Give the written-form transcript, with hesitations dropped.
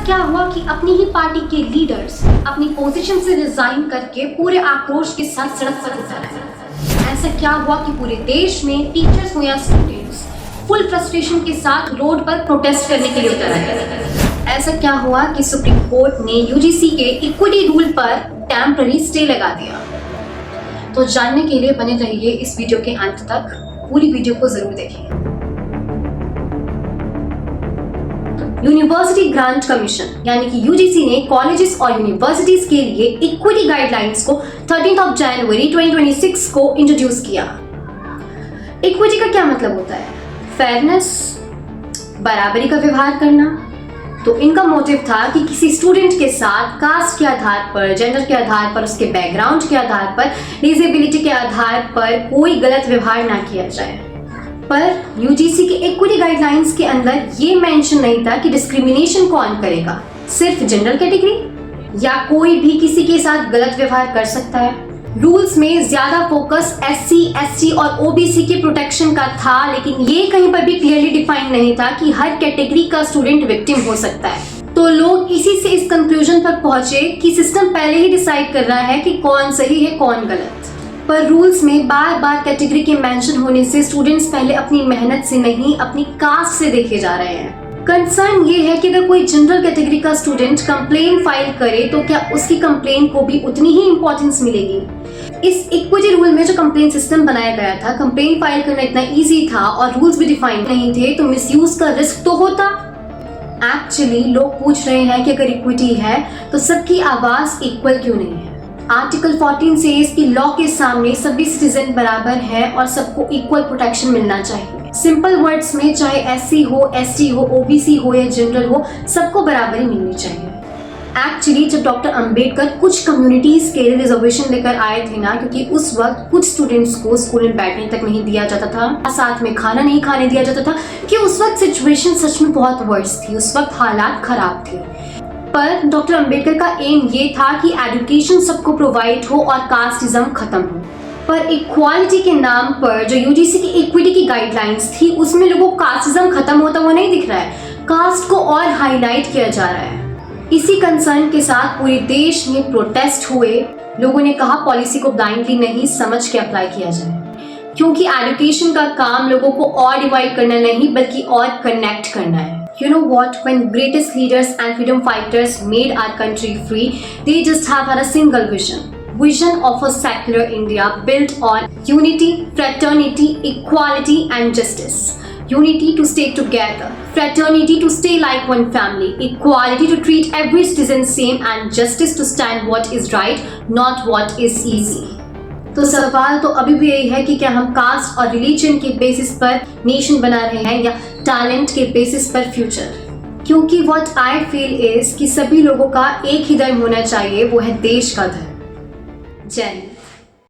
क्या हुआ कि अपनी ही पार्टी के लीडर्स अपनी पोजीशन से रिजाइन करके पूरे आक्रोश के साथ सड़क पर उतर आए। ऐसा क्या हुआ कि पूरे देश में टीचर्स हो या स्टूडेंट्स फुल फ्रस्ट्रेशन के साथ रोड पर प्रोटेस्ट करने के लिए उतर आए। ऐसा क्या हुआ कि सुप्रीम कोर्ट ने यूजीसी के इक्विटी रूल पर टेम्पररी स्टे लगा दिया। तो जानने के लिए बने रहिए इस वीडियो के अंत तक, पूरी वीडियो को जरूर देखिए। यूनिवर्सिटी ग्रांट कमीशन यानी कि यूजीसी ने कॉलेजेस और यूनिवर्सिटीज के लिए इक्विटी गाइडलाइंस को 13 जनवरी 2026 को इंट्रोड्यूस किया। इक्विटी का क्या मतलब होता है? फेयरनेस, बराबरी का व्यवहार करना। तो इनका मोटिव था कि किसी स्टूडेंट के साथ कास्ट के आधार पर, जेंडर के आधार पर, उसके बैकग्राउंड के आधार पर, डिसेबिलिटी के आधार पर कोई गलत व्यवहार ना किया जाए। पर यूजीसी के इक्विटी गाइडलाइंस के अंदर ये मेंशन नहीं था कि डिस्क्रिमिनेशन कौन करेगा, सिर्फ जनरल कैटेगरी या कोई भी किसी के साथ गलत व्यवहार कर सकता है। रूल्स में ज्यादा फोकस एससी, एसटी और ओबीसी के प्रोटेक्शन का था, लेकिन ये कहीं पर भी क्लियरली डिफाइन नहीं था कि हर कैटेगरी का स्टूडेंट विक्टिम हो सकता है। तो लोग इसी से इस कंक्लूजन पर पहुंचे कि सिस्टम पहले ही डिसाइड कर रहा है कि कौन सही है कौन गलत। पर रूल्स में बार बार कैटेगरी के मेंशन होने से स्टूडेंट्स पहले अपनी मेहनत से नहीं, अपनी कास्ट से देखे जा रहे हैं। कंसर्न ये है कि अगर कोई जनरल कैटेगरी का स्टूडेंट कंप्लेन फाइल करे तो क्या उसकी कंप्लेन को भी उतनी ही इंपॉर्टेंस मिलेगी? इस इक्विटी रूल में जो कंप्लेन सिस्टम बनाया गया था, कंप्लेन फाइल करना इतना इजी था और रूल्स भी डिफाइन नहीं थे, तो मिसयूज का रिस्क तो होता। एक्चुअली लोग पूछ रहे हैं कि अगर इक्विटी है तो सबकी आवाज इक्वल क्यों नहीं है? आर्टिकल 14 से कि लॉ के सामने सभी सिटीजन बराबर है और सबको इक्वल प्रोटेक्शन मिलना चाहिए। सिंपल वर्ड्स में चाहे एससी हो, एसटी हो, ओबीसी हो या जनरल हो, सबको बराबरी मिलनी चाहिए। एक्चुअली जब डॉक्टर अंबेडकर कुछ कम्युनिटीज के लिए रिजर्वेशन लेकर आए थे ना, क्योंकि उस वक्त कुछ स्टूडेंट्स को स्कूल में बैठने तक नहीं दिया जाता था, साथ में खाना नहीं खाने दिया जाता था, कि उस वक्त सिचुएशन सच में बहुत वर्स थी, उस वक्त हालात खराब थे। पर डॉक्टर अंबेडकर का एम ये था कि एजुकेशन सबको प्रोवाइड हो और कास्टिज्म खत्म हो। पर इक्वालिटी के नाम पर जो यूजीसी की इक्विटी की गाइडलाइंस थी, उसमें लोगों को कास्टिज्म खत्म होता हुआ नहीं दिख रहा है, कास्ट को और हाईलाइट किया जा रहा है। इसी कंसर्न के साथ पूरे देश में प्रोटेस्ट हुए। लोगों ने कहा पॉलिसी को ब्लाइंडली नहीं समझ के अप्लाई किया जाए, क्योंकि एजुकेशन का काम लोगों को और डिवाइड करना नहीं बल्कि और कनेक्ट करना है। You know what? When greatest leaders and freedom fighters made our country free, they just have had a single vision of a secular India built on unity, fraternity, equality and justice. Unity to stay together, fraternity to stay like one family, equality to treat every citizen same and justice to stand what is right, not what is easy. तो सवाल तो अभी भी यही है कि क्या हम कास्ट और रिलीजन के बेसिस पर नेशन बना रहे हैं या टैलेंट के बेसिस पर फ्यूचर? क्योंकि व्हाट आई फील इज कि सभी लोगों का एक ही धर्म होना चाहिए, वो है देश का धर्म। जय हिंद।